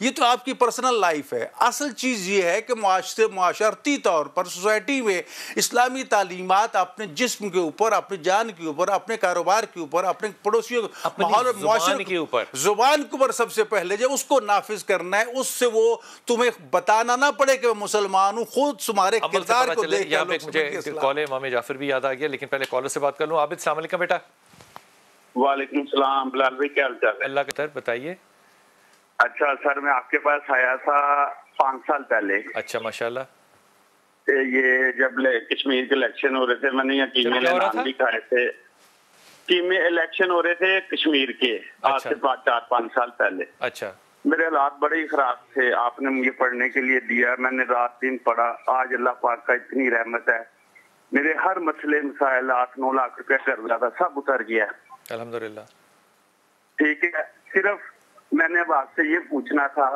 یہ تو آپ کی پرسنل لائف ہے. اصل چیز یہ ہے کہ معاشرتی طور پر سوسائٹی میں اسلامی تعلیمات اپنے جسم کے اوپر, اپنی جان کے اوپر, اپنے کاروبار کے اوپر, اپنے پڑوسیوں ماحول اور معاشرے کے اوپر, زبان کے اوپر سب سے پہلے جب اس کو نافذ کرنا ہے, اس سے وہ تمہیں بتانا نہ پڑے کہ میں مسلمان ہوں, خود تمہارے کردار کو دیکھ کر. مجھے کال امام جعفر بھی یاد آ گیا, لیکن پہلے کالر سے بات کر لوں. عابد السلام علیکم بیٹا. وعلیکم السلام بلال بھائی, کیا حال چال ہے؟ اللہ کا خیر, بتائیے. اچھا سر, میں آپ کے پاس آیا تھا 5 سال پہلے. اچھا ماشاءاللہ. یہ جب کشمیر کے الیکشن ہو رہے تھے, میں نے یہ قیمے نام بھی کھائے تھے. قیمے الیکشن ہو رہے تھے کشمیر کے, آج سے 4-5 سال پہلے. اچھا. میرے حالات بڑے ہی خراب تھے, آپ نے مجھے پڑھنے کے لیے دیا, میں نے رات دن پڑھا. آج اللہ پاک کا اتنی رحمت ہے, میرے ہر مسئلے مسائل 8-9 لاکھ روپے قرضہ تھا, سب اتر گیا الحمدللہ. ٹھیک ہے, صرف میں نے اب آپ سے یہ پوچھنا تھا,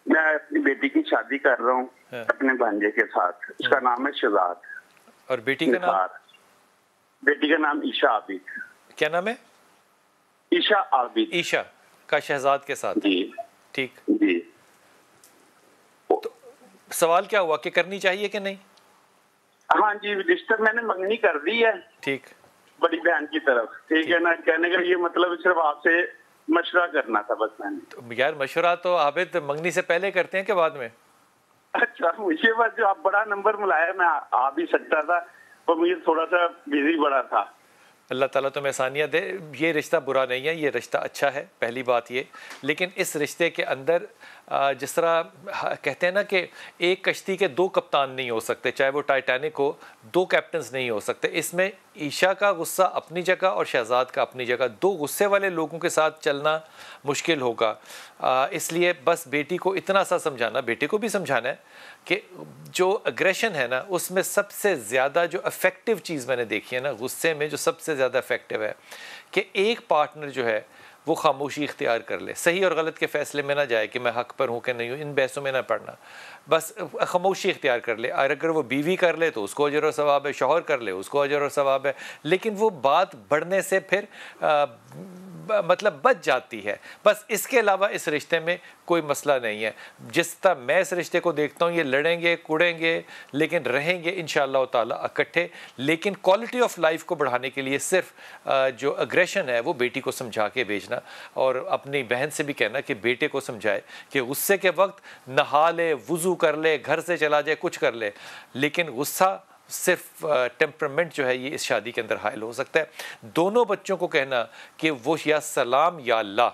میں اپنی بیٹی کی شادی کر رہا ہوں اپنے بھانجے کے ساتھ, اس کا نام ہے شہزاد. اور بیٹی کا نام؟ بیٹی کا نام عیشا عابد. کیا نام ہے؟ عیشا عابد. عیشا کا شہزاد کے ساتھ. جی ٹھیک. جی. تو سوال کیا ہوا کہ کرنی چاہیے کہ نہیں؟ ہاں جی, رجسٹر میں نے منگنی کر دی ہے. ٹھیک. بڑی بہن کی طرف. ٹھیک ہے نا, کہنے کا یہ مطلب صرف آپ سے مشورہ کرنا تھا بس. میں نے یار مشورہ تو عابد منگنی سے پہلے کرتے ہیں کہ بعد میں؟ اچھا, مجھے بس جو آپ بڑا نمبر ملایا, میں آ بھی سکتا تھا, اور مجھے تھوڑا سا بزی بڑا تھا. اللہ تعالیٰ تمہیں آسانیاں دے. یہ رشتہ برا نہیں ہے, یہ رشتہ اچھا ہے, پہلی بات یہ. لیکن اس رشتے کے اندر جس طرح کہتے ہیں نا کہ ایک کشتی کے 2 کپتان نہیں ہو سکتے, چاہے وہ ٹائٹینک ہو, 2 کیپٹنز نہیں ہو سکتے. اس میں عیشا کا غصہ اپنی جگہ اور شہزاد کا اپنی جگہ, 2 غصے والے لوگوں کے ساتھ چلنا مشکل ہوگا. اس لیے بس بیٹی کو اتنا سا سمجھانا, بیٹے کو بھی سمجھانا ہے کہ جو اگریشن ہے نا, اس میں سب سے زیادہ جو افیکٹو چیز میں نے دیکھی ہے نا, غصے میں جو سب سے زیادہ افیکٹو ہے کہ ایک پارٹنر جو ہے وہ خاموشی اختیار کر لے. صحیح اور غلط کے فیصلے میں نہ جائے کہ میں حق پر ہوں کہ نہیں ہوں, ان بحثوں میں نہ پڑنا, بس خاموشی اختیار کر لے. اور اگر وہ بیوی کر لے تو اس کو اجر و ثواب ہے, شوہر کر لے اس کو اجر و ثواب ہے, لیکن وہ بات بڑھنے سے پھر مطلب بچ جاتی ہے. بس اس کے علاوہ اس رشتے میں کوئی مسئلہ نہیں ہے. جس طرح میں اس رشتے کو دیکھتا ہوں, یہ لڑیں گے کڑیں گے لیکن رہیں گے انشاءاللہ تعالیٰ اکٹھے. لیکن کوالٹی آف لائف کو بڑھانے کے لیے صرف جو اگریشن ہے وہ بیٹی کو سمجھا کے بھیجنا, اور اپنی بہن سے بھی کہنا کہ بیٹے کو سمجھائے کہ غصے کے وقت نہا لے, وضو کر لے, گھر سے چلا جائے, کچھ کر لے, لیکن غصہ صرف ٹیمپرمنٹ جو ہے یہ اس شادی کے اندر حائل ہو سکتا ہے. دونوں بچوں کو کہنا کہ وہ یا سلام یا اللہ,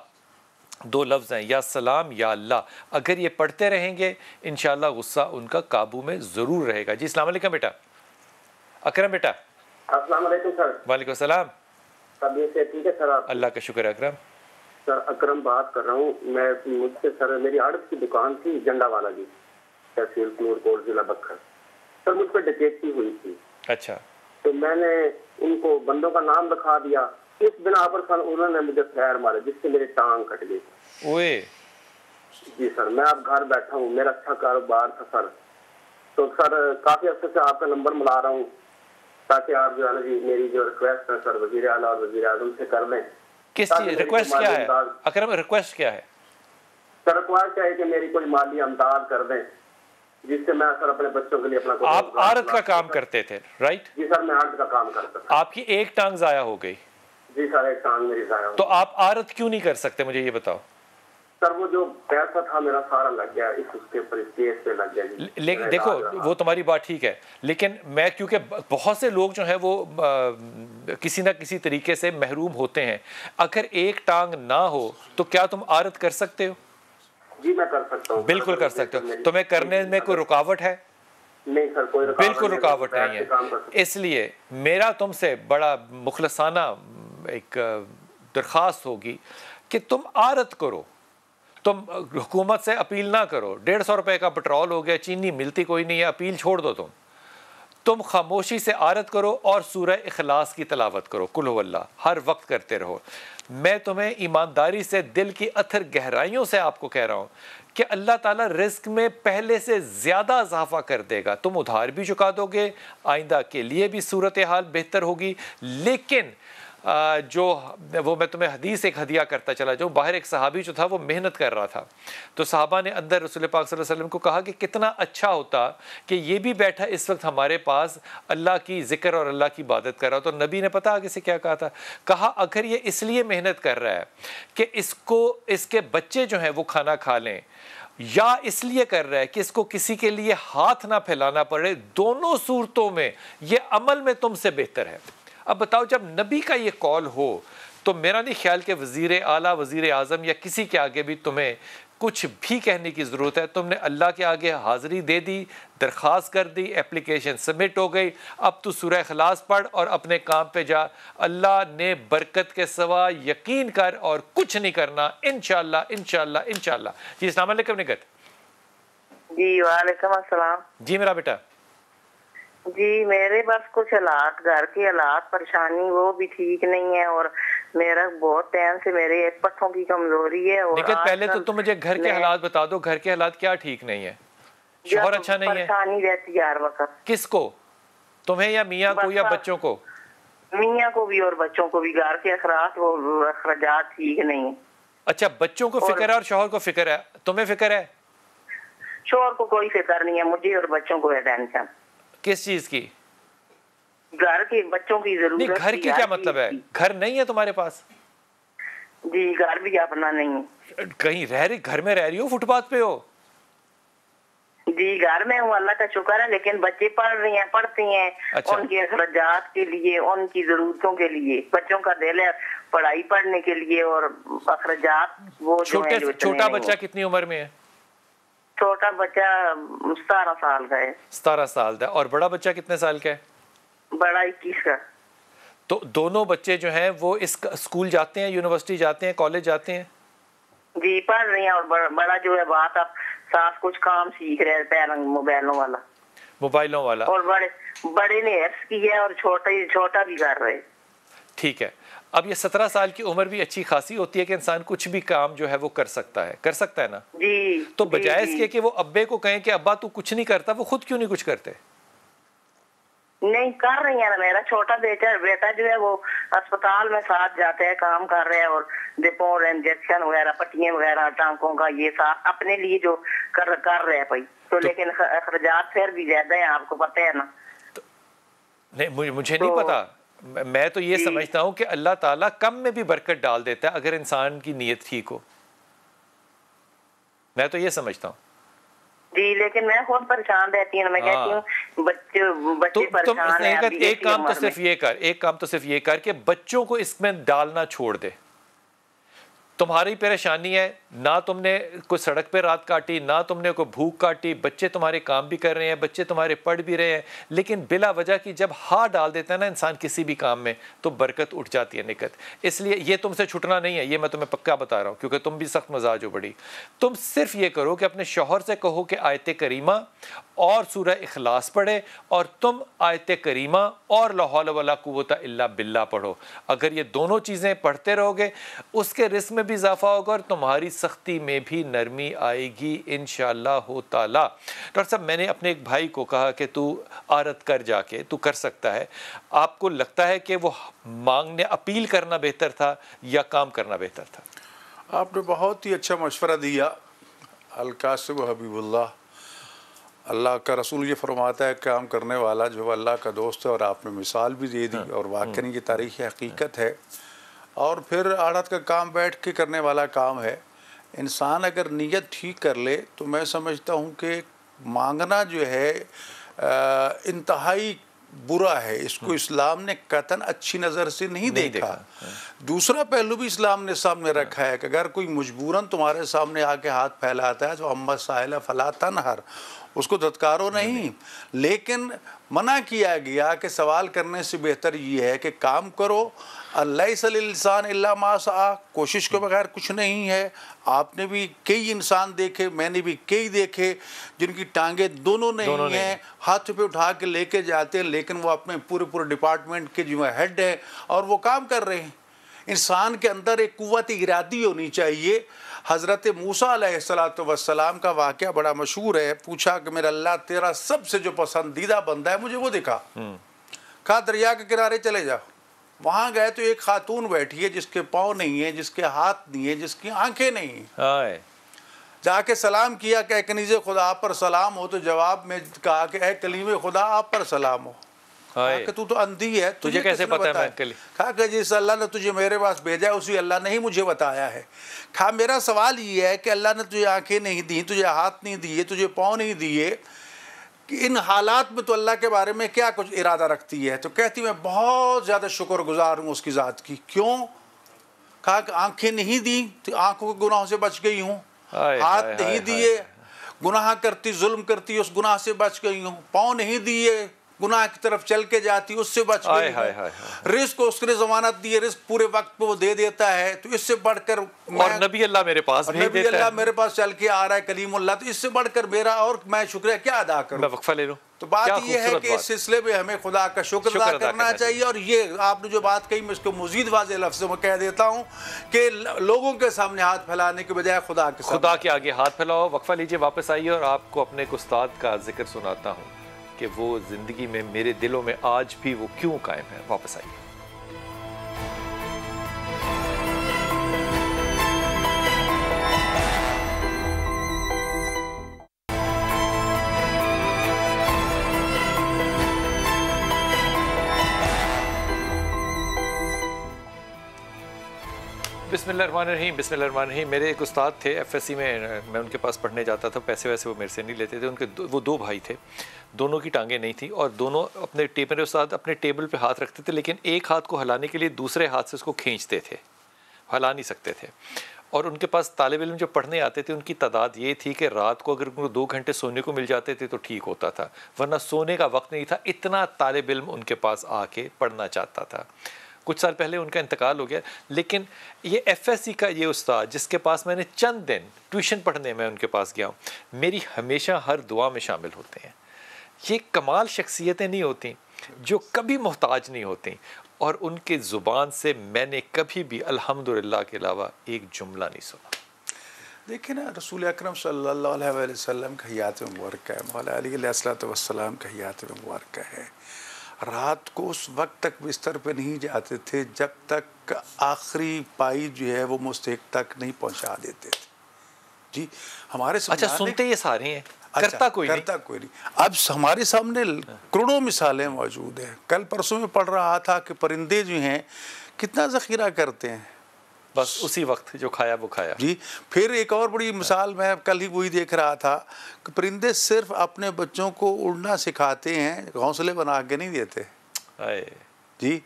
2 لفظ ہیں, یا سلام یا اللہ, اگر یہ پڑھتے رہیں گے انشاءاللہ غصہ ان کا قابو میں ضرور رہے گا. جی السلام علیکم بیٹا. اکرم بیٹا. السلام علیکم سر. وعلیکم السلام. طبیعت سے ٹھیک ہے سر آپ؟ اللہ کا شکر ہے اکرم. سر اکرم بات کر رہا ہوں میں. مجھ سے سر میری آڑت کی دکان تھی جنڈا والا جی, تحصیل نور کوٹ ضلع بکھر. سر مجھ پہ ڈکیتی ہوئی تھی. اچھا. تو میں نے ان کو بندوں کا نام لکھا دیا, اس بنا پر سر انہوں نے مجھے فیر مارے جس سے میری ٹانگ کٹ گئی. اوئے. جی سر, میں اب گھر بیٹھا ہوں, میرا اچھا کاروبار تھا سر. تو سر کافی عرصے سے آپ کا نمبر ملا رہا ہوں تاکہ آپ جو ہے نا جی میری جو ریکویسٹ ہے سر وزیر اعلیٰ اور وزیر اعظم سے کر لیں. کس چیز ریکویسٹ کیا ہے اکرم؟ ریکویسٹ کیا ہے سر؟ ریکویسٹ ہے کہ میری کوئی مالی امداد کر دیں جس سے میں سر اپنے بچوں کے لیے اپنا. آپ عارت کا کام کرتے تھے رائٹ؟ جی سر میں عارت کا کام کرتا تھا. آپ کی ایک ٹانگ ضائع ہو گئی. جی سر ایک ٹانگ میری ضائع ہو. تو آپ عارت کیوں نہیں کر سکتے مجھے یہ بتاؤ. سر وہ جو پیسہ تھا میرا سارا لگ گیا اس کے اوپر, اس کیس پہ لگ گیا. لیکن دیکھو وہ تمہاری بات ٹھیک ہے, لیکن میں کیونکہ بہت سے لوگ جو ہیں وہ کسی نہ کسی طریقے سے محروم ہوتے ہیں. اگر ایک ٹانگ نہ ہو تو کیا تم عارت کر سکتے ہو؟ جی میں کر سکتا ہوں. بالکل کر سکتے ہو. تمہیں کرنے میں کوئی رکاوٹ ہے؟ نہیں سر کوئی رکاوٹ بالکل رکاوٹ نہیں ہے. اس لیے میرا تم سے بڑا مخلصانہ ایک درخواست ہوگی کہ تم عارت کرو. تم حکومت سے اپیل نہ کرو. 150 روپے کا پٹرول ہو گیا, چینی ملتی کوئی نہیں ہے, اپیل چھوڑ دو. تم خاموشی سے عارت کرو اور سورہ اخلاص کی تلاوت کرو, قل هو اللہ, ہر وقت کرتے رہو. میں تمہیں ایمانداری سے دل کی اتھر گہرائیوں سے آپ کو کہہ رہا ہوں کہ اللہ تعالیٰ رزق میں پہلے سے زیادہ اضافہ کر دے گا. تم ادھار بھی چکا دو گے, آئندہ کے لیے بھی صورتحال بہتر ہوگی. لیکن جو وہ میں تمہیں حدیث ایک ہدیہ کرتا چلا جاؤں. باہر ایک صحابی جو تھا وہ محنت کر رہا تھا, تو صحابہ نے اندر رسول پاک صلی اللہ علیہ وسلم کو کہا کہ کتنا اچھا ہوتا کہ یہ بھی بیٹھا اس وقت ہمارے پاس اللہ کی ذکر اور اللہ کی عبادت کر رہا. تو نبی نے پتہ آگے سے کیا کہا تھا, کہا اگر یہ اس لیے محنت کر رہا ہے کہ اس کے بچے جو ہیں وہ کھانا کھا لیں, یا اس لیے کر رہا ہے کہ اس کو کسی کے لیے ہاتھ نہ پھیلانا پڑے, دونوں صورتوں میں یہ عمل میں تم سے بہتر ہے. اب بتاؤ, جب نبی کا یہ قول ہو تو میرا نہیں خیال کہ وزیر اعلیٰ, وزیر اعظم یا کسی کے آگے بھی تمہیں کچھ بھی کہنے کی ضرورت ہے. تم نے اللہ کے آگے حاضری دے دی, درخواست کر دی, اپلیکیشن سبمٹ ہو گئی, اب تو سورہ اخلاص پڑھ اور اپنے کام پہ جا. اللہ نے برکت کے سوا یقین کر اور کچھ نہیں کرنا, انشاءاللہ انشاءاللہ انشاءاللہ. جی السلام علیکم نگت. جی وعلیکم السلام. جی میرا بیٹا. جی میرے بس کچھ حالات, گھر کے حالات, پریشانی وہ بھی ٹھیک نہیں ہے, اور میرا بہت ٹائم سے میرے ایک پٹھوں کی کمزوری ہے. اور نگت پہلے تو تم مجھے گھر کے حالات بتا دو, گھر کے حالات کیا ٹھیک نہیں ہے؟ شوہر اچھا نہیں ہے؟ پریشانی رہتی ہے ہر وقت. کس کو, تمہیں یا میاں کو یا بچوں کو؟ میاں کو بھی اور بچوں کو بھی. گھر کے اخراجات ٹھیک نہیں ہیں. اچھا, بچوں کو فکر ہے اور شوہر کو فکر ہے, تمہیں فکر ہے؟ شوہر کو کوئی فکر نہیں ہے, مجھے اور بچوں کو ہے ٹینشن. کس چیز کی؟ گھر کے بچوں کی ضرورت. نہیں, گھر کی کیا مطلب ہے؟ گھر نہیں ہے تمہارے پاس؟ جی گھر بھی اپنا نہیں ہے. کہیں رہ رہی, گھر میں رہ رہی ہو, فٹ پاتھ پہ ہو؟ جی گھر میں ہوں, اللہ کا شکر ہے, لیکن بچے پڑھ رہی ہیں, پڑھتی ہیں. اچھا. ان کے اخراجات کے لیے, ان کی ضرورتوں کے لیے, بچوں کا دل ہے پڑھائی پڑھنے کے لیے, اور اخراجات وہ جو ہیں. چھوٹا بچہ کتنی عمر میں ہے؟ چھوٹا بچہ 17 سال کا ہے. 17 سال کا. اور بڑا بچہ کتنے سال کا ہے؟ بڑا 21 کا. تو دونوں بچے جو ہیں وہ اس اسکول جاتے ہیں, یونیورسٹی جاتے ہیں, کالج جاتے ہیں؟ جی پڑھ رہی ہیں, اور بڑا جو ہے بات اب ساتھ کچھ کام سیکھ رہے ہیں, موبائلوں والا. اور بڑے نے ایپس کی ہے, اور چھوٹا بھی کر رہے. ٹھیک ہے. اب یہ 17 سال کی عمر بھی اچھی خاصی ہوتی ہے کہ انسان کچھ بھی کام جو ہے وہ کر سکتا ہے نا. جی. تو بجائے اس کے کہ وہ ابے کو کہیں کہ ابا تو کچھ نہیں کرتا, وہ خود کیوں نہیں کچھ کرتے؟ نہیں کر رہی ہیں نا. میرا چھوٹا بیٹا جو ہے وہ اسپتال میں ساتھ جاتے ہیں, کام کر رہے ہیں, اور ڈپو اور انجیکشن وغیرہ, پٹیاں وغیرہ, ٹانکوں کا یہ ساتھ اپنے لیے جو کر رہے ہیں بھائی. تو لیکن اخراجات پھر بھی زیادہ ہیں, آپ کو پتہ ہے نا. نہیں مجھے نہیں پتا. میں تو یہ سمجھتا ہوں کہ اللہ تعالیٰ کم میں بھی برکت ڈال دیتا ہے اگر انسان کی نیت ٹھیک ہو. میں تو یہ سمجھتا ہوں. جی لیکن میں خود پریشان رہتی ہوں. میں کہتی ہوں بچے پریشان ہیں. ایک کام تو صرف یہ کر کہ بچوں کو اس میں ڈالنا چھوڑ دے. تمہاری پریشانی ہے, نہ تم نے کوئی سڑک پہ رات کاٹی, نہ تم نے کوئی بھوک کاٹی, بچے تمہارے کام بھی کر رہے ہیں, بچے تمہارے پڑھ بھی رہے ہیں, لیکن بلا وجہ کی جب ہاتھ ڈال دیتا ہے نا انسان کسی بھی کام میں تو برکت اٹھ جاتی ہے نکت. اس لیے یہ تم سے چھٹنا نہیں ہے, یہ میں تمہیں پکا بتا رہا ہوں, کیونکہ تم بھی سخت مزاج ہو بڑی. تم صرف یہ کرو کہ اپنے شوہر سے کہو کہ آیت کریمہ اور سورہ اخلاص پڑھے, اور تم آیت کریمہ اور لا حول ولا قوت الا باللہ پڑھو. اگر یہ دونوں چیزیں پڑھتے رہو گے, اس کے رزق میں بھی اضافہ ہوگا اور تمہاری سختی میں بھی نرمی آئے گی انشاءاللہ تعالی. ڈاکٹر صاحب, میں نے اپنے ایک بھائی کو کہا کہ تو عارت کر, جا کے تو کر سکتا ہے. آپ کو لگتا ہے کہ وہ مانگنے, اپیل کرنا بہتر تھا یا کام کرنا بہتر تھا؟ آپ نے بہت ہی اچھا مشورہ دیا. القاسم حبیب اللہ, اللہ کا رسول یہ فرماتا ہے کام کرنے والا جو اللہ کا دوست ہے, اور آپ نے مثال بھی دے دی, اور واقعی یہ تاریخ حقیقت ہے. اور پھر عادت کا کام بیٹھ کے کرنے والا کام ہے. انسان اگر نیت ٹھیک کر لے تو میں سمجھتا ہوں کہ مانگنا جو ہے انتہائی برا ہے. اس کو اسلام نے قطعاً اچھی نظر سے نہیں دیکھا. دوسرا پہلو بھی اسلام نے سامنے رکھا ہے کہ اگر کوئی مجبوراً تمہارے سامنے آ کے ہاتھ پھیلاتا ہے تو اما سائل فلا تنہر, اس کو دھتکارو نہیں. لیکن منع کیا گیا کہ سوال کرنے سے بہتر یہ ہے کہ کام کرو. لیس للانسان الا ما سعی, کوشش کے بغیر کچھ نہیں ہے. آپ نے بھی کئی انسان دیکھے, میں نے بھی کئی دیکھے جن کی ٹانگیں دونوں نہیں ہیں, ہاتھ پہ اٹھا کے لے کے جاتے ہیں, لیکن وہ اپنے پورے ڈپارٹمنٹ کے جو ہیڈ ہیں اور وہ کام کر رہے ہیں. انسان کے اندر ایک قوت ارادی ہونی چاہیے. حضرت موسیٰ علیہ السلام کا واقعہ بڑا مشہور ہے. پوچھا کہ میرا اللہ تیرا سب سے جو پسندیدہ بندہ ہے مجھے وہ دکھا. کہا دریا کے کنارے چلے جاؤ. وہاں گئے تو ایک خاتون بیٹھی ہے جس کے پاؤں نہیں ہے، جس کے ہاتھ نہیں ہے، جس کی آنکھیں نہیں ہیں. جا کے سلام کیا کہ اے کنیز خدا آپ پر سلام ہو، تو جواب میں کہا کہ اے کلیم خدا آپ پر سلام ہو. کہا کہ تو اندھی ہے، تجھے کیسے پتا ہے؟ کہا کہ جس اللہ نے تجھے میرے پاس بھیجا ہے اسی اللہ نے ہی مجھے بتایا ہے. کہا میرا سوال یہ ہے کہ اللہ نے تجھے آنکھیں نہیں دی، تجھے ہاتھ نہیں دیے، تجھے پاؤں نہیں دیے، کہ ان حالات میں تو اللہ کے بارے میں کیا کچھ ارادہ رکھتی ہے؟ تو کہتی میں بہت زیادہ شکر گزار ہوں اس کی ذات کی. کیوں؟ کہا کہ آنکھیں نہیں دیں تو آنکھوں کے گناہوں سے بچ گئی ہوں، ہاتھ نہیں دیے گناہ کرتی ظلم کرتی اس گناہ سے بچ گئی ہوں، پاؤں نہیں دیے گناہ کی طرف چل کے جاتی اس سے بچ گئی ہوں، رزق اس نے ضمانت دی ہے، رزق پورے وقت پہ وہ دے دیتا ہے، تو اس سے بڑھ کر اور نبی اللہ میرے پاس بھیج دیتا ہے، نبی اللہ میرے پاس چل کے آ رہا ہے کلیم اللہ، تو اس سے بڑھ کر میرا اور میں شکریہ کیا ادا کروں؟ میں وقفہ لے لوں. تو بات یہ ہے کہ اس سلسلے میں ہمیں خدا کا شکر ادا کرنا چاہیے. اور یہ آپ نے جو بات کہی میں اس کو مزید واضح لفظوں میں کہہ دیتا ہوں کہ لوگوں کے سامنے ہاتھ پھیلانے کے بجائے خدا کے آگے ہاتھ پھیلاؤ. وقفہ لیجئے، واپس آئیے اور آپ کو اپنے ایک استاد کا ذکر سناتا ہوں کہ وہ زندگی میں میرے دلوں میں آج بھی وہ کیوں قائم ہے. واپس آئیے. بسم اللہ الرحمن الرحیم. بسم اللہ الرحمن الرحیم. میرے ایک استاد تھے ایف ایس سی میں ان کے پاس پڑھنے جاتا تھا. پیسے ویسے وہ میرے سے نہیں لیتے تھے. ان کے وہ دو بھائی تھے، دونوں کی ٹانگیں نہیں تھیں اور دونوں میرے استاد اپنے ٹیبل پہ ہاتھ رکھتے تھے، لیکن ایک ہاتھ کو ہلانے کے لیے دوسرے ہاتھ سے اس کو کھینچتے تھے، ہلا نہیں سکتے تھے. اور ان کے پاس طالب علم جو پڑھنے آتے تھے ان کی تعداد یہ تھی کہ رات کو اگر ان کو 2 گھنٹے سونے کو مل جاتے تھے تو ٹھیک ہوتا تھا، ورنہ سونے کا وقت نہیں تھا. اتنا طالب علم ان کے پاس آ کے پڑھنا چاہتا تھا. کچھ سال پہلے ان کا انتقال ہو گیا، لیکن یہ ایف ایس سی کا یہ استاد جس کے پاس میں نے چند دن ٹیوشن پڑھنے میں ان کے پاس گیا ہوں، میری ہمیشہ ہر دعا میں شامل ہوتے ہیں. یہ کمال شخصیتیں نہیں ہوتی جو کبھی محتاج نہیں ہوتی، اور ان کے زبان سے میں نے کبھی بھی الحمدللہ کے علاوہ ایک جملہ نہیں سنا. دیکھیں نا، رسول اکرم صلی اللہ علیہ وآلہ وسلم کا حیات مبارکہ ہے، مولا علی علیہ السلام کا حیات مبارکہ ہے. رات کو اس وقت تک بستر پہ نہیں جاتے تھے جب تک آخری پائی جو ہے وہ مستحق تک نہیں پہنچا دیتے تھے. جی ہمارے اچھا سنتے یہ سارے ہیں، کرتا کوئی نہیں. اب ہمارے سامنے کروڑوں مثالیں موجود ہیں. کل پرسوں میں پڑھ رہا تھا کہ پرندے جو ہیں کتنا ذخیرہ کرتے ہیں، بس اسی وقت جو کھایا وہ کھایا. جی پھر ایک اور بڑی مثال میں کل ہی وہی دیکھ رہا تھا کہ پرندے صرف اپنے بچوں کو اڑنا سکھاتے ہیں، گھونسلے بنا کے نہیں دیتے. جی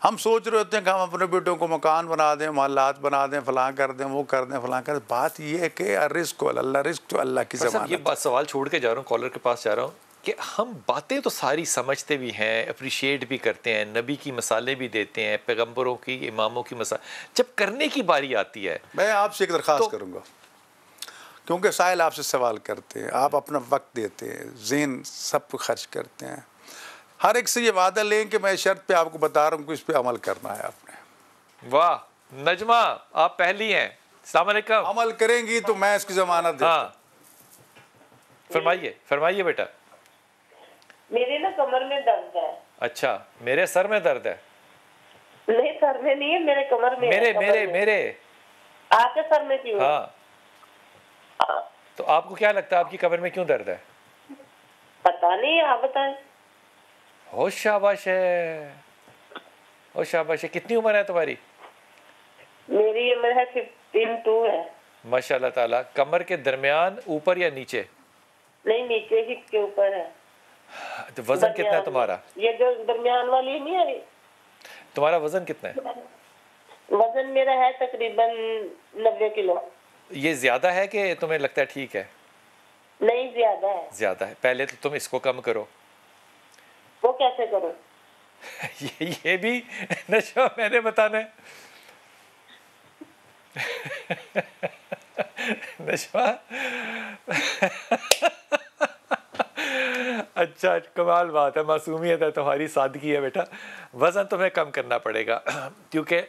ہم سوچ رہے ہوتے ہیں کہ ہم اپنے بیٹوں کو مکان بنا دیں، محلات بنا دیں، فلاں کر دیں، وہ کر دیں، فلاں کر دیں. بات یہ ہے کہ رزق تو اللہ کی ضمانت. یہ بات سوال چھوڑ کے جا رہا ہوں، کالر کے پاس جا رہا ہوں کہ ہم باتیں تو ساری سمجھتے بھی ہیں، اپریشیٹ بھی کرتے ہیں، نبی کی مثالیں بھی دیتے ہیں، پیغمبروں کی، اماموں کی مثال، جب کرنے کی باری آتی ہے. میں آپ سے ایک درخواست کروں گا، کیونکہ سائل آپ سے سوال کرتے ہیں، آپ اپنا وقت دیتے ہیں، ذہن سب کو خرچ کرتے ہیں. ہر ایک سے یہ وعدہ لیں کہ میں شرط پہ آپ کو بتا رہا ہوں کہ اس پہ عمل کرنا ہے آپ نے. واہ نجمہ آپ پہلی ہیں. السلام علیکم. عمل کریں گی تو میں اس کی ضمانت دیتا ہوں. فرمائیے بیٹا. میرے نا کمر میں درد ہے. اچھا میرے سر میں درد ہے؟ نہیں سر میں نہیں ہے، میرے کمر میں. میرے آپ کے سر میں کیوں؟ ہاں تو آپ کو کیا لگتا ہے آپ کی کمر میں کیوں درد ہے؟ پتا نہیں، آپ بتائیں. ہو شاباش ہے، ہو شاباش ہے. کتنی عمر ہے تمہاری؟ میری عمر ہے 52 ہے. ماشاء اللہ تعالیٰ. کمر کے درمیان اوپر یا نیچے؟ نہیں نیچے ہی کے اوپر ہے. تو وزن کتنا ہے تمہارا؟ یہ جو درمیان والی نہیں ہے. تمہارا وزن کتنا ہے؟ وزن میرا ہے تقریباً 90 کلو. یہ زیادہ ہے کہ تمہیں لگتا ہے ٹھیک ہے؟ نہیں زیادہ ہے. زیادہ ہے. پہلے تو تم اس کو کم کرو. وہ کیسے کرو؟ یہ بھی نشہ میں نے بتانا ہے. نشہ اچھا کمال بات ہے، معصومیت ہے تمہاری، سادگی ہے بیٹا. وزن تمہیں کم کرنا پڑے گا کیونکہ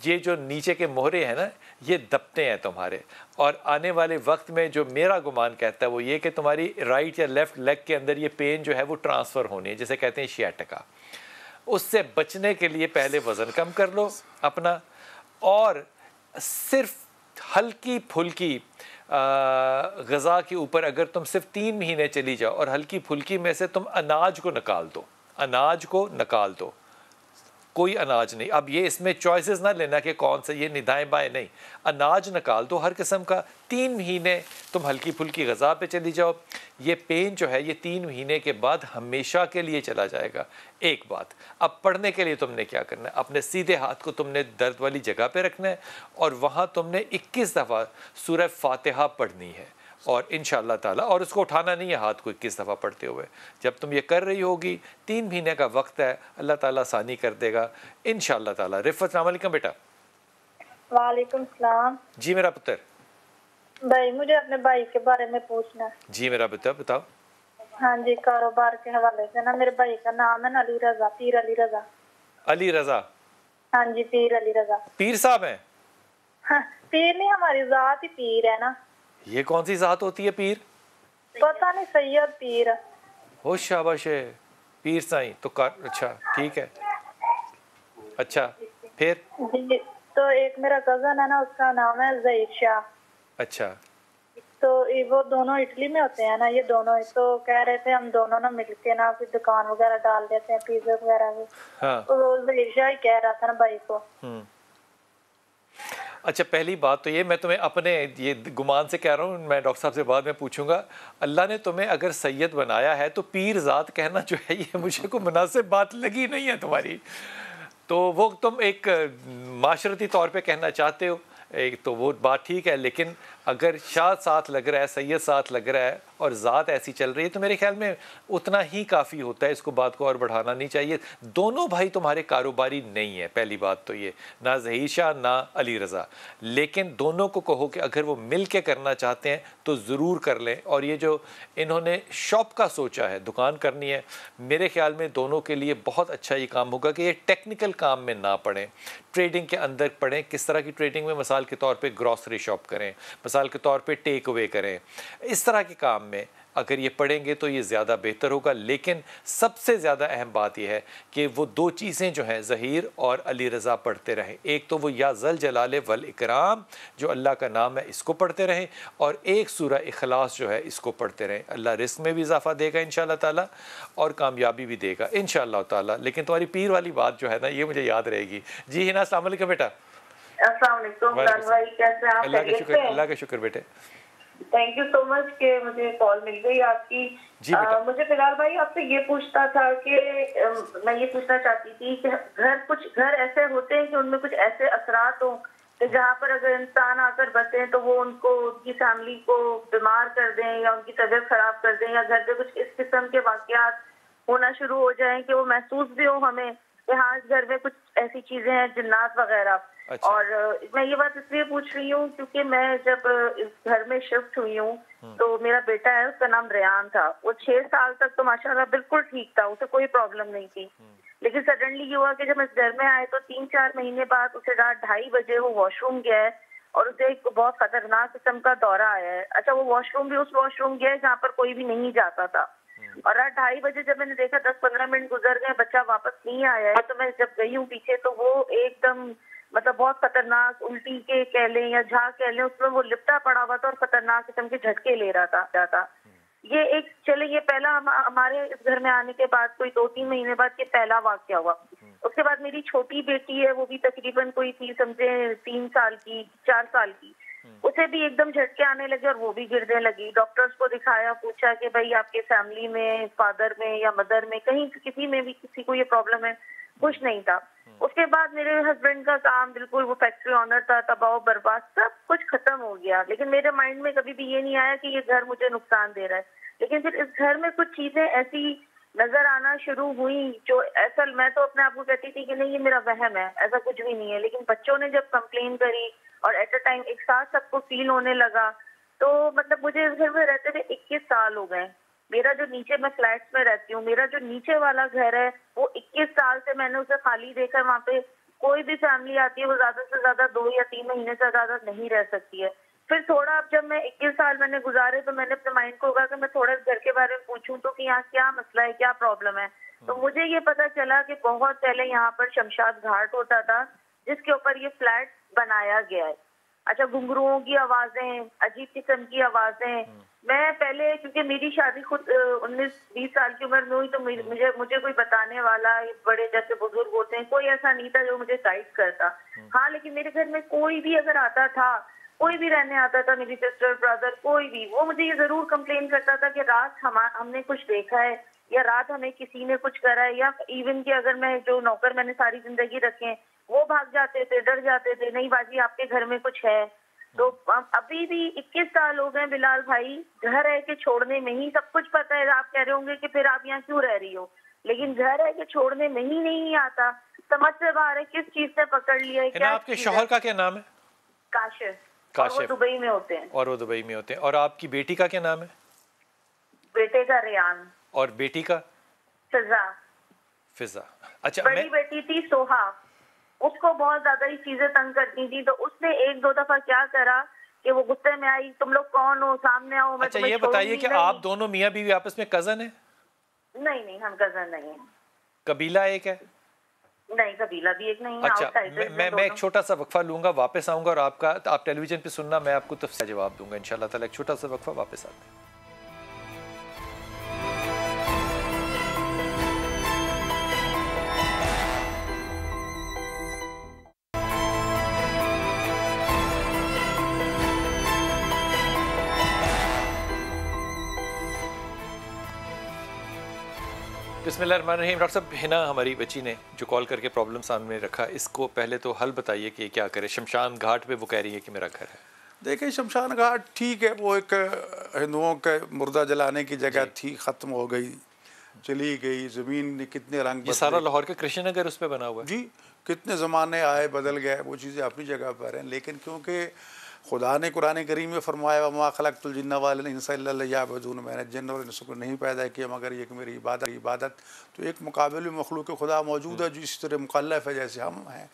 یہ جو نیچے کے مہرے ہیں نا یہ دبتے ہیں تمہارے، اور آنے والے وقت میں جو میرا گمان کہتا ہے وہ یہ کہ تمہاری رائٹ یا لیفٹ لیگ کے اندر یہ پین جو ہے وہ ٹرانسفر ہونی ہے، جسے کہتے ہیں شیاٹکا. اس سے بچنے کے لیے پہلے وزن کم کر لو اپنا، اور صرف ہلکی پھلکی غذا کے اوپر اگر تم صرف 3 مہینے چلی جاؤ اور ہلکی پھلکی میں سے تم اناج کو نکال دو، اناج کو نکال دو، کوئی اناج نہیں. اب یہ اس میں چوائسز نہ لینا کہ کون سا یہ دائیں بائیں نہیں، اناج نکال دو ہر قسم کا. 3 مہینے تم ہلکی پھلکی غذا پہ چلی جاؤ. یہ پین جو ہے یہ 3 مہینے کے بعد ہمیشہ کے لیے چلا جائے گا. ایک بات، اب پڑھنے کے لیے تم نے کیا کرنا ہے، اپنے سیدھے ہاتھ کو تم نے درد والی جگہ پہ رکھنا ہے اور وہاں تم نے 21 دفعہ سورہ فاتحہ پڑھنی ہے، اور انشاءاللہ تعالیٰ، اور اس کو اٹھانا نہیں ہے ہاتھ کو 21 دفعہ پڑھتے ہوئے. جب تم یہ کر رہی ہوگی 3 مہینے کا وقت ہے، اللہ تعالیٰ آسانی کر دے گا انشاءاللہ تعالیٰ. رفت السلام علیکم بیٹا. وعلیکم السلام. جی میرا پتر. بھائی مجھے اپنے بھائی کے بارے میں پوچھنا ہے. جی میرا پتر بتاؤ. ہاں جی، کاروبار کے حوالے سے نا، میرے بھائی کا نام ہے نا علی رضا، پیر علی رضا. علی رضا؟ ہاں جی، پیر علی رضا. پیر صاحب ہیں؟ ہاں، پیر نہیں، ہماری ذات ہی پیر ہے نا. یہ کون سی ذات ہوتی ہے پیر؟ پتہ نہیں، سید پیر. ہو شاباش ہے، پیر سائیں تو اچھا ٹھیک ہے. اچھا پھر؟ جی، تو ایک میرا کزن ہے نا، اس کا نام ہے ظہیر شاہ. اچھا. تو وہ دونوں اٹلی میں ہوتے ہیں نا، یہ دونوں تو کہہ رہے تھے ہم دونوں نا مل کے نا پھر دکان وغیرہ ڈال دیتے ہیں، پیزا وغیرہ بھی. تو وہ ظہیر شاہ ہی کہہ رہا تھا نا بھائی کو. اچھا پہلی بات تو یہ میں تمہیں اپنے یہ گمان سے کہہ رہا ہوں، میں ڈاکٹر صاحب سے بعد میں پوچھوں گا. اللہ نے تمہیں اگر سید بنایا ہے تو پیر ذات کہنا جو ہے یہ مجھے کوئی مناسب بات لگی نہیں ہے تمہاری. تو وہ تم ایک معاشرتی طور پہ کہنا چاہتے ہو ایک، تو وہ بات ٹھیک ہے، لیکن اگر شاہ ساتھ لگ رہا ہے، سید ساتھ لگ رہا ہے اور ذات ایسی چل رہی ہے تو میرے خیال میں اتنا ہی کافی ہوتا ہے. اس کو بات کو اور بڑھانا نہیں چاہیے. دونوں بھائی تمہارے کاروباری نہیں ہیں، پہلی بات تو یہ، نہ ظہیر شاہ نہ علی رضا. لیکن دونوں کو کہو کہ اگر وہ مل کے کرنا چاہتے ہیں تو ضرور کر لیں. اور یہ جو انہوں نے شاپ کا سوچا ہے، دکان کرنی ہے، میرے خیال میں دونوں کے لیے بہت اچھا یہ کام ہوگا کہ یہ ٹیکنیکل کام میں نہ پڑیں، ٹریڈنگ کے اندر پڑھیں. کس طرح کی ٹریڈنگ میں؟ مثال کے طور پہ گروسری شاپ کریں، مثال کے طور پہ ٹیک اوے کریں. اس طرح کے کام میں اگر یہ پڑھیں گے تو یہ زیادہ بہتر ہوگا. لیکن سب سے زیادہ اہم بات یہ ہے کہ وہ 2 چیزیں جو ہیں ظہیر اور علی رضا پڑھتے رہیں. ایک تو وہ یا ذل جلال والاکرام جو اللہ کا نام ہے اس کو پڑھتے رہیں، اور ایک سورہ اخلاص جو ہے اس کو پڑھتے رہیں. اللہ رزق میں بھی اضافہ دے گا انشاءاللہ تعالیٰ اور کامیابی بھی دے گا انشاءاللہ تعالیٰ. لیکن تمہاری پیر والی بات جو ہے نا یہ مجھے یاد رہے گی. جی ہنا السلام علیکم بیٹا. السلام علیکم بھائی، کیسے ہیں آپ؟ اللہ کا شکر، اللہ کا شکر بیٹے. تھینک یو سو مچ کہ مجھے کال مل گئی آپ کی. مجھے بلال بھائی آپ سے یہ پوچھنا تھا کہ میں یہ پوچھنا چاہتی تھی کہ کچھ گھر ایسے ہوتے ہیں کہ ان میں کچھ ایسے اثرات ہوں کہ جہاں پر اگر انسان آ کر بسیں تو وہ ان کو، ان کی فیملی کو بیمار کر دیں یا ان کی طبیعت خراب کر دیں، یا گھر پہ کچھ اس قسم کے واقعات ہونا شروع ہو جائیں کہ وہ محسوس بھی ہو ہمیں کہ ہاں اس گھر میں کچھ ایسی چیزیں ہیں، جنات وغیرہ. اور میں یہ بات اس لیے پوچھ رہی ہوں کیونکہ میں جب اس گھر میں شفٹ ہوئی ہوں تو میرا بیٹا ہے، اس کا نام ریان تھا. وہ 6 سال تک تو ماشاءاللہ بالکل ٹھیک تھا، اسے کوئی پرابلم نہیں تھی. لیکن سڈنلی یہ ہوا کہ جب اس گھر میں آئے تو 3-4 مہینے بعد اسے رات 2:30 بجے وہ واش روم گیا ہے اور اسے ایک بہت خطرناک قسم کا دورہ آیا ہے. اچھا وہ واش روم بھی اس واش روم گیا ہے جہاں پر کوئی بھی نہیں جاتا تھا. اور رات 2:30 بجے جب میں نے دیکھا 10-15 منٹ گزر گئے، بچہ واپس نہیں آیا ہے، تو میں جب گئی ہوں پیچھے تو وہ ایک دم مطلب بہت خطرناک الٹی کے کہہ لیں یا جھاگ کہہ لیں، اس میں وہ لپٹا پڑا ہوا تھا اور خطرناک قسم کے جھٹکے لے رہا تھا. یہ ایک چلے یہ پہلا ہمارے اس گھر میں آنے کے بعد کوئی 2-3 مہینے بعد یہ پہلا واقعہ ہوا. اس کے بعد میری چھوٹی بیٹی ہے، وہ بھی تقریباً کوئی تھی سمجھے 3 سال کی 4 سال کی، اسے بھی ایک دم جھٹکے آنے لگے اور وہ بھی گرنے لگی. ڈاکٹرز کو دکھایا، پوچھا کہ بھائی آپ کے فیملی میں، فادر میں یا مدر میں کہیں کسی میں بھی کسی کو یہ پرابلم ہے؟ کچھ نہیں تھا. اس کے بعد میرے ہسبینڈ کا کام بالکل، وہ فیکٹری آنر تھا، تباہ و برباد، سب کچھ ختم ہو گیا. لیکن میرے مائنڈ میں کبھی بھی یہ نہیں آیا کہ یہ گھر مجھے نقصان دے رہا ہے. لیکن پھر اس گھر میں کچھ چیزیں ایسی نظر آنا شروع ہوئی جو اصل میں تو اپنے آپ کو کہتی تھی کہ نہیں یہ میرا وہم ہے، ایسا کچھ بھی نہیں ہے. لیکن بچوں نے جب کمپلین کری اور ایٹ اے ٹائم ایک ساتھ سب کو فیل ہونے لگا، تو مطلب مجھے اس گھر میں رہتے ہوئے 21 سال ہو گئے. میرا جو نیچے، میں فلیٹس میں رہتی ہوں، میرا جو نیچے والا گھر ہے وہ 21 سال سے میں نے اسے خالی دیکھا. وہاں پہ کوئی بھی فیملی آتی ہے وہ زیادہ سے زیادہ 2 یا 3 مہینے سے زیادہ نہیں رہ سکتی ہے. پھر تھوڑا اب جب میں 21 سال میں نے گزارے تو میں نے اپنے مائنڈ کو کہا کہ میں تھوڑا اس گھر کے بارے میں پوچھوں تو کہ یہاں کیا مسئلہ ہے، کیا پرابلم ہے. تو مجھے یہ پتا چلا کہ بہت پہلے یہاں پر شمشاد گھاٹ ہوتا تھا جس کے اوپر یہ فلیٹ بنایا گیا ہے. اچھا, گھنگروؤں کی آوازیں, عجیب قسم کی آوازیں. میں پہلے, کیونکہ میری شادی خود 19-20 سال کی عمر میں ہوئی, تو مجھے کوئی بتانے والا, بڑے جیسے بزرگ ہوتے ہیں, کوئی ایسا نہیں تھا جو مجھے گائیڈ کرتا. ہاں, لیکن میرے گھر میں کوئی بھی اگر آتا تھا, کوئی بھی رہنے آتا تھا, میری سسٹر, برادر, کوئی بھی, وہ مجھے یہ ضرور کمپلین کرتا تھا کہ رات ہم نے کچھ دیکھا ہے, یا رات ہمیں کسی نے کچھ کرا ہے, یا ایون کہ اگر میں جو نوکر میں نے ساری زندگی رکھے ہیں وہ بھاگ جاتے تھے, ڈر جاتے تھے, نہیں باجی آپ کے گھر میں کچھ ہے. تو ابھی بھی 21 سال ہو گئے بلال بھائی, گھر ہے کہ چھوڑنے میں ہی سب کچھ پتا ہے. آپ کہہ رہے ہوں گے کہ پھر آپ یہاں کیوں رہ رہی ہو, لیکن گھر ہے کہ چھوڑنے میں ہی نہیں آتا. سمجھ سے باہر ہے کس چیز سے پکڑ لیا ہے. آپ کے شوہر کا کیا نام ہے؟ کاشف. اور وہ دبئی میں ہوتے ہیں. اور وہ دبئی میں ہوتے ہیں. اور آپ کی بیٹی کا کیا نام ہے؟ بیٹے کا ریان. اور بیٹی کا؟ فضا. اچھا, بڑی بیٹی تھی سوہا, اس کو بہت زیادہ ہی چیزیں تنگ کرتی تھی, تو اس نے 1-2 دفعہ کیا کرا کہ وہ غصے میں آئی, تم لوگ کون ہو, سامنے آؤ. اچھا, یہ بتائیے کہ آپ دونوں میاں بیوی آپس میں کزن ہیں؟ نہیں, ہم کزن نہیں ہیں. قبیلہ ایک ہے؟ نہیں, قبیلہ بھی ایک نہیں. اچھا, میں ایک چھوٹا سا وقفہ لوں گا, واپس آؤں گا, اور آپ ٹیلی ویژن پہ سننا, میں آپ کو تفصیل جواب دوں گا انشاءاللہ تعالی. ایک چھوٹا سا وقفہ, واپس آتے ہیں. بسم اللہ الرحمن الرحیم. ڈاکٹر صاحب, ہنا ہماری بچی نے جو کال کر کے پرابلم سامنے رکھا, اس کو پہلے تو حل بتائیے کہ کیا کرے. شمشان گھاٹ پہ وہ کہہ رہی ہے کہ میرا گھر ہے. دیکھیں, شمشان گھاٹ ٹھیک ہے, وہ ایک ہندوؤں کے مردہ جلانے کی جگہ تھی, ختم ہو گئی, چلی گئی. زمین نے کتنے رنگ بدلے. یہ سارا لاہور کے کرشن نگر اس پہ بنا ہوا ہے. جی, کتنے زمانے آئے, بدل گئے, وہ چیزیں اپنی جگہ پر ہیں. لیکن کیونکہ خدا نے قرآن کریم میں فرمایا وما خلقت الجن والانس الا لیعبدون, میں نے جن اور انس کو نہیں پیدا کیا مگر یہ کہ میری عبادت. تو ایک مقابل مخلوق خدا موجود ہے جو اس طرح مکلف ہے جیسے ہم ہیں.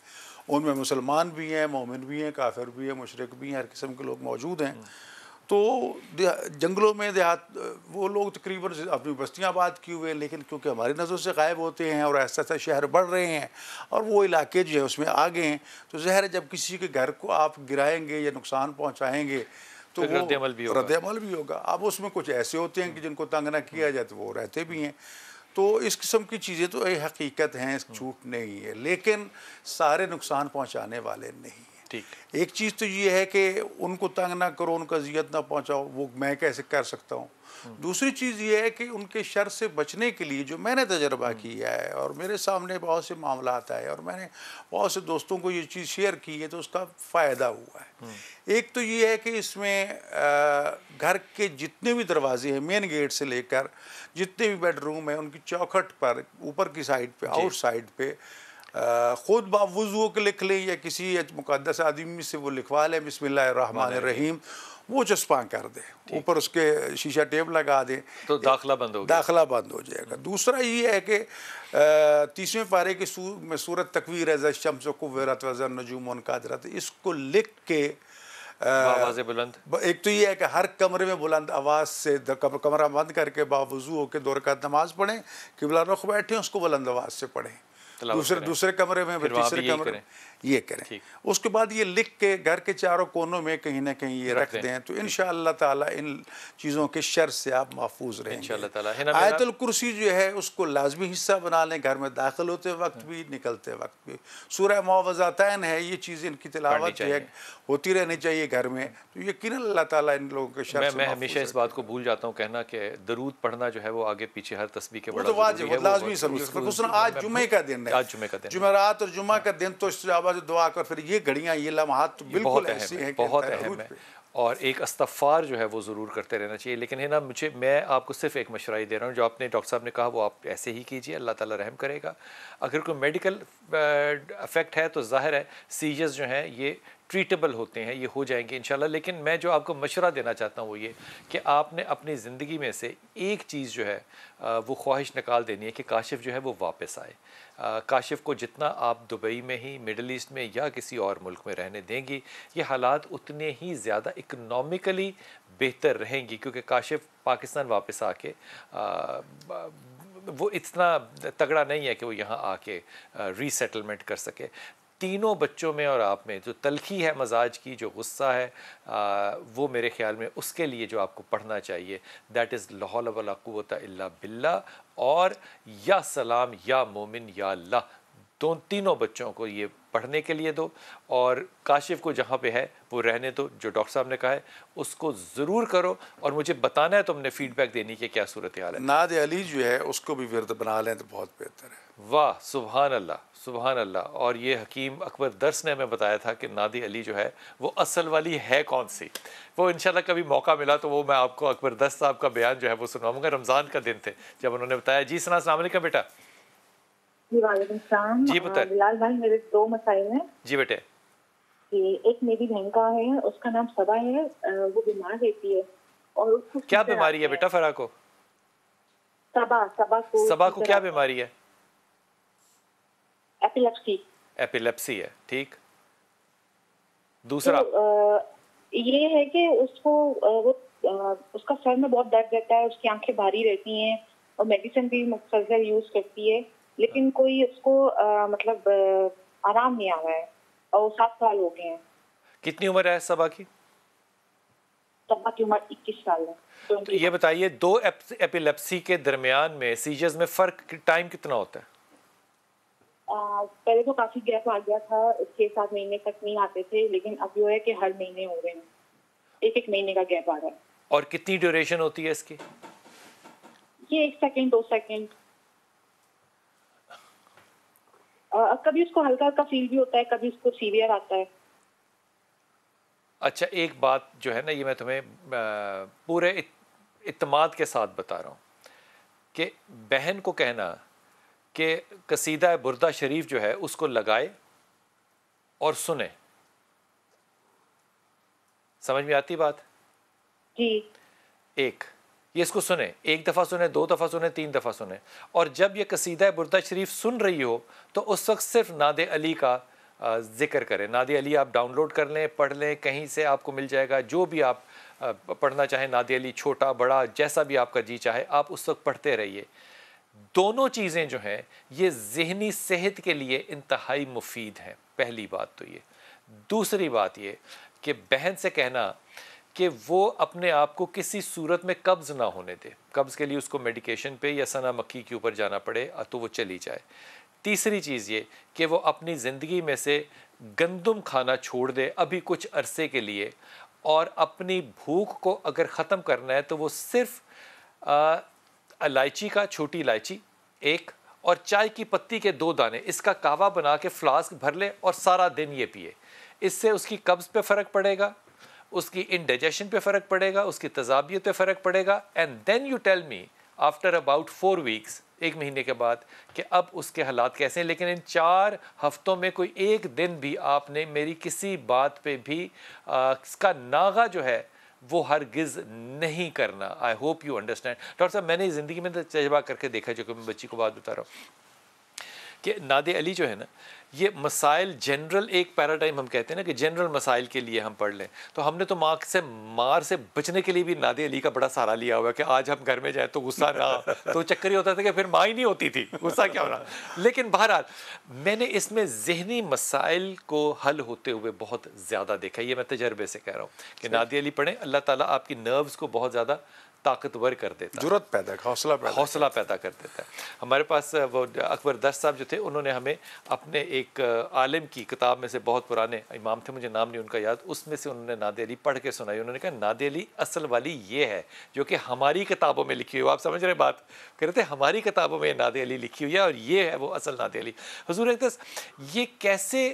ان میں مسلمان بھی ہیں, مومن بھی ہیں, کافر بھی ہیں, مشرک بھی ہیں, ہر قسم کے لوگ موجود ہیں. تو جنگلوں میں دیہات وہ لوگ تقریباً اپنی بستیاں آباد کیے ہوئے ہیں, لیکن کیونکہ ہماری نظروں سے غائب ہوتے ہیں اور ایسا ایسا شہر بڑھ رہے ہیں اور وہ علاقے جو ہے اس میں آ گئے ہیں, تو ظاہر ہے جب کسی کے گھر کو آپ گرائیں گے یا نقصان پہنچائیں گے تو وہ رد عمل بھی ہوگا. اب اس میں کچھ ایسے ہوتے ہیں کہ جن کو تنگ نہ کیا جائے تو وہ رہتے بھی ہیں. تو اس قسم کی چیزیں تو یہ حقیقت ہیں, جھوٹ نہیں ہے, لیکن سارے نقصان پہنچانے والے نہیں ہیں. ایک چیز تو یہ ہے کہ ان کو تنگ نہ کرو, ان کو اذیت نہ پہنچاؤ, وہ میں کیسے کر سکتا ہوں. دوسری چیز یہ ہے کہ ان کے شر سے بچنے کے لیے جو میں نے تجربہ کیا ہے, اور میرے سامنے بہت سے معاملات آئے اور میں نے بہت سے دوستوں کو یہ چیز شیئر کی ہے, تو اس کا فائدہ ہوا ہے. ایک تو یہ ہے کہ اس میں گھر کے جتنے بھی دروازے ہیں, مین گیٹ سے لے کر جتنے بھی بیڈ روم ہیں, ان کی چوکھٹ پر اوپر کی سائڈ پہ, آؤٹ سائڈ پہ خود باوضو کے لکھ لیں یا کسی مقدس آدمی سے وہ لکھوا لیں بسم اللہ الرحمن الرحیم, وہ چسپاں کر دیں, اوپر اس کے شیشہ ٹیپ لگا دیں, تو داخلہ بند ہو جائے گا. دوسرا یہ ہے کہ 30ویں پارے کی میں سورۃ تکویر اذا الشمس کورت واذا النجوم انکدرت, اس کو لکھ کے آواز بلند, ایک تو یہ ہے کہ ہر کمرے میں بلند آواز سے کمرہ بند کر کے باوضو ہو کے 2 رکعت نماز پڑھیں, قبلہ رخ بیٹھیں, اس کو بلند آواز سے پڑھیں. دوسرے کمرے میں, تیسرے کمرے میں یہ کریں. اس کے بعد یہ لکھ کے گھر کے چاروں کونوں میں کہیں نہ کہیں یہ رکھ دیں, تو انشاءاللہ تعالی ان چیزوں کے شر سے آپ محفوظ رہیں گے. آیت الکرسی جو ہے اس کو لازمی حصہ بنا لیں, گھر میں داخل ہوتے وقت بھی نکلتے وقت بھی. سورہ معوذتین ہے, یہ چیزیں ان کی تلاوت جو ہے ہوتی رہنی چاہیے گھر میں, تو یقیناً اللہ تعالیٰ ان لوگوں کے شر سے. میں ہمیشہ اس بات کو بھول جاتا ہوں کہنا کہ درود پڑھنا جو ہے وہ آگے پیچھے ہر تسبیح کے بڑا واجب لازمی سمجھیں. خصوصاً آج جمعے کا دن ہے, جمعرات اور جمعہ کا دن, تو استجابہ سے دعا کر, پھر یہ گھڑیاں, یہ لمحات تو بالکل ایسی ہیں, بہت اہم ہے, اور ایک استغفار جو ہے وہ ضرور کرتے رہنا چاہیے. لیکن ہے نا, میں آپ کو صرف ایک مشورہ ہی دے رہا ہوں, جو آپ نے ڈاکٹر صاحب نے کہا وہ آپ ایسے ہی کیجیے, اللہ تعالیٰ رحم کرے گا. اگر کوئی میڈیکل افیکٹ ہے تو ظاہر ہے سیجرز جو ہیں یہ ٹریٹیبل ہوتے ہیں, یہ ہو جائیں گے انشاءاللہ. لیکن میں جو آپ کو مشورہ دینا چاہتا ہوں وہ یہ کہ آپ نے اپنی زندگی میں سے ایک چیز جو ہے وہ خواہش نکال دینی ہے کہ کاشف جو ہے وہ واپس آئے. کاشف کو جتنا آپ دبئی میں ہی, مڈل ایسٹ میں یا کسی اور ملک میں رہنے دیں گی, یہ حالات اتنے ہی زیادہ اکنامکلی بہتر رہیں گی, کیونکہ کاشف پاکستان واپس آ کے وہ اتنا تگڑا نہیں ہے کہ وہ یہاں آ کے ری سیٹلمنٹ کر سکے. تینوں بچوں میں اور آپ میں جو تلخی ہے مزاج کی, جو غصہ ہے, وہ میرے خیال میں اس کے لیے جو آپ کو پڑھنا چاہیے دیٹ از لا حول ولا قوت الا باللہ, اور یا سلام یا مومن یا اللہ, تینوں بچوں کو یہ پڑھنے کے لیے دو. اور کاشف کو جہاں پہ ہے وہ رہنے دو, جو ڈاکٹر صاحب نے کہا ہے اس کو ضرور کرو, اور مجھے بتانا ہے تم نے فیڈ بیک دینی کہ کیا صورتحال ہے. ناد علی جو ہے اس کو بھی ورد بنا لیں تو بہت بہتر ہے. واہ سبحان اللہ سبحان اللہ. اور یہ حکیم اکبر درس نے ہمیں بتایا تھا کہ نادی علی جو ہے وہ اصل والی ہے کون سی. وہ انشاءاللہ کبھی موقع ملا تو وہ میں آپ کو اکبر درس صاحب کا بیان جو ہے وہ سناؤں گا. رمضان کا دن تھے جب انہوں نے بتایا. جی سنا, السلام علیکم بیٹا. جی وعلیکم السلام. جی بتائیں. بلال بھائی میرے 2 مسائل ہیں. جی بیٹے. ایک میری بہن کا ہے, اس کا نام صبا ہے, وہ بیمار رہتی ہے. اور اس کو کیا بیماری ہے بیٹا فرا کو؟ صبا کو کیا بیماری ہے؟ ایپیلیپسی. ایپیلیپسی ہے, ٹھیک. دوسرا یہ ہے کہ اس کو اس کا سر میں بہت درد رہتا ہے, اس کی آنکھیں بھاری رہتی ہیں, اور میڈیسن بھی مسلسل یوز کرتی ہے, لیکن کوئی اس کو مطلب آرام نہیں آ رہا ہے, اور 7 سال ہو گئے ہیں. کتنی عمر ہے صبا کی؟ صبا کی عمر 21 سال ہے. تو یہ بتائیے 2 ایپیلیپسی کے درمیان میں سیجرز میں فرق ٹائم کتنا ہوتا ہے؟ پہلے تو کافی گیپ آ گیا تھا, 6-7 مہینے تک نہیں آتے تھے, لیکن اب جو ہے کہ ہر مہینے ہو رہے ہیں, 1 مہینے کا گیپ آ رہا ہے. اور کتنی ڈیوریشن ہوتی ہے اس کی؟ یہ 1 سیکنڈ 2 سیکنڈ. کبھی اس کو ہلکا ہلکا فیل بھی ہوتا ہے, کبھی اس کو سیویئر آتا ہے. اچھا ایک بات جو ہے نا, یہ میں تمہیں پورے اعتماد کے ساتھ بتا رہا ہوں کہ بہن کو کہنا کہ قصیدہ بردہ شریف جو ہے اس کو لگائے اور سنے. سمجھ میں آتی بات؟ جی. یہ اس کو سنے, 1 دفعہ سنے, 2 دفعہ سنے, 3 دفعہ سنے, اور جب یہ قصیدہ بردہ شریف سن رہی ہو تو اس وقت صرف ناد علی کا ذکر کریں. ناد علی آپ ڈاؤن لوڈ کر لیں, پڑھ لیں, کہیں سے آپ کو مل جائے گا, جو بھی آپ پڑھنا چاہیں, ناد علی چھوٹا بڑا جیسا بھی آپ کا جی چاہے آپ اس وقت پڑھتے رہیے. دونوں چیزیں جو ہیں یہ ذہنی صحت کے لیے انتہائی مفید ہیں. پہلی بات تو یہ. دوسری بات یہ کہ بہن سے کہنا کہ وہ اپنے آپ کو کسی صورت میں قبض نہ ہونے دے. قبض کے لیے اس کو میڈیکیشن پہ یا سنا مکھی کے اوپر جانا پڑے تو وہ چلی جائے. تیسری چیز یہ کہ وہ اپنی زندگی میں سے گندم کھانا چھوڑ دے ابھی کچھ عرصے کے لیے, اور اپنی بھوک کو اگر ختم کرنا ہے تو وہ صرف الائچی کا, چھوٹی الائچی 1 اور چائے کی پتی کے 2 دانے, اس کا کہوا بنا کے فلاسک بھر لے اور سارا دن یہ پیے. اس سے اس کی قبض پہ فرق پڑے گا, اس کی انڈائجیشن پہ فرق پڑے گا, اس کی تذابیت پہ فرق پڑے گا. And then you tell me after about 4 weeks, 1 مہینے کے بعد, کہ اب اس کے حالات کیسے ہیں. لیکن ان 4 ہفتوں میں کوئی 1 دن بھی آپ نے میری کسی بات پہ بھی اس کا ناغہ جو ہے وہ ہرگز نہیں کرنا. I hope you understand. Doctor صاحب میں نے زندگی میں تجربہ کر کے دیکھا, جو کہ میں بچی کو بات بتا رہا ہوں, کہ ناد علی جو ہے نا یہ مسائل جنرل, ایک پیراڈائم ہم کہتے ہیں نا کہ جنرل مسائل کے لیے ہم پڑھ لیں, تو ہم نے تو مار سے بچنے کے لیے بھی ناد علی کا بڑا سہارا لیا ہوا کہ آج ہم گھر میں جائیں تو غصہ نہ, تو چکر ہی ہوتا تھا کہ پھر ماں ہی نہیں ہوتی تھی, غصہ کیا ہو رہا. لیکن بہرحال میں نے اس میں ذہنی مسائل کو حل ہوتے ہوئے بہت زیادہ دیکھا. یہ میں تجربے سے کہہ رہا ہوں کہ ناد علی پڑھیں, اللہ تعالیٰ آپ کی نروز کو بہت زیادہ طاقتور کر دیتا ہے, جرأت پیدا, حوصلہ پیدا کر دیتا ہے. ہمارے پاس وہ اکبر درس صاحب جو تھے, انہوں نے ہمیں اپنے ایک عالم کی کتاب میں سے, بہت پرانے امام تھے, مجھے نام نہیں ان کا یاد, اس میں سے انہوں نے ناد علی پڑھ کے سنائی. انہوں نے کہا ناد علی اصل والی یہ ہے جو کہ ہماری کتابوں میں لکھی ہوئی. آپ سمجھ رہے بات, کہہ رہے تھے ہماری کتابوں میں ناد علی لکھی ہوئی ہے اور یہ ہے وہ اصل ناد علی. حضور اقدس یہ کیسے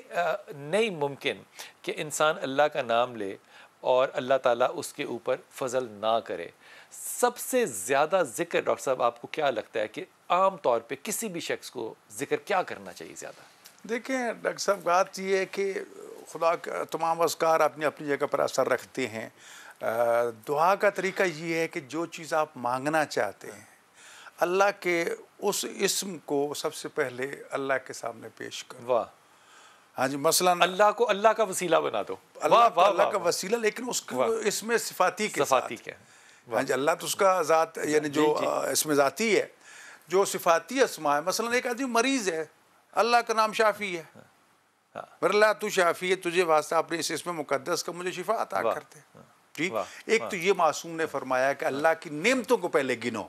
نہیں ممکن کہ انسان اللہ کا نام لے اور اللہ تعالیٰ اس کے اوپر فضل نہ کرے. سب سے زیادہ ذکر ڈاکٹر صاحب آپ کو کیا لگتا ہے کہ عام طور پہ کسی بھی شخص کو ذکر کیا کرنا چاہیے زیادہ؟ دیکھیں ڈاکٹر صاحب بات یہ ہے کہ خدا کا تمام اذکار اپنی اپنی جگہ پر اثر رکھتے ہیں. دعا کا طریقہ یہ ہے کہ جو چیز آپ مانگنا چاہتے ہیں اللہ کے اس اسم کو سب سے پہلے اللہ کے سامنے پیش کرو. واہ. ہاں جی, مثلا اللہ کو اللہ کا وسیلہ بنا دو. اللہ کا وسیلہ, لیکن اس کو اس میں صفاتی کے صفاتی کے. ہاں جی, اللہ تو اس کا ذات یعنی جو اس میں ذاتی ہے, جو صفاتی اسما ہے، مثلا ایک آدمی مریض ہے، اللہ کا نام شافی ہے، اللہ تو شافی ہے، تجھے واسطہ اپنے اس اسم مقدس کا مجھے شفا عطا کرتے. ٹھیک، ایک تو یہ معصوم نے فرمایا کہ اللہ کی نعمتوں کو پہلے گنو،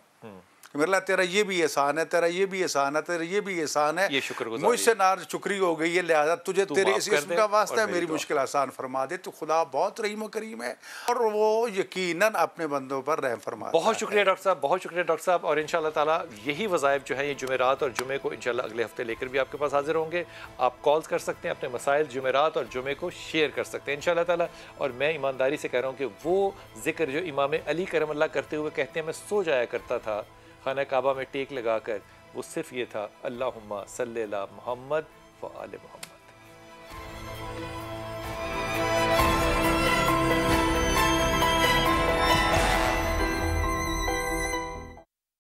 میرے اللہ تیرا یہ بھی احسان ہے، تیرا یہ بھی احسان ہے، تیرا یہ بھی احسان ہے، مجھ سے نار چکری ہو گئی ہے، لہذا تجھے تیرے اس اسم کا واسطہ ہے، میری مشکل آسان فرما دے. تو خدا بہت رحیم و کریم ہے اور وہ یقیناً اپنے بندوں پر رحم فرما. بہت شکریہ ڈاکٹر صاحب، بہت شکریہ ڈاکٹر صاحب. اور انشاءاللہ تعالیٰ یہی وظائف جو ہے یہ جمعرات اور جمعے کو انشاءاللہ اگلے ہفتے لے کر بھی آپ کے پاس حاضر ہوں گے. آپ کالز کر سکتے ہیں، اپنے مسائل جمعرات اور جمعے کو شیئر کر سکتے ہیں انشاءاللہ تعالیٰ. اور میں ایمانداری سے کہہ رہا ہوں کہ وہ ذکر جو امام علی کرم اللہ کرتے ہوئے کہتے ہیں میں سو جایا کرتا تھا خانہ کعبہ میں ٹیک لگا کر، وہ صرف یہ تھا اللہم صلی علی محمد و آل محمد.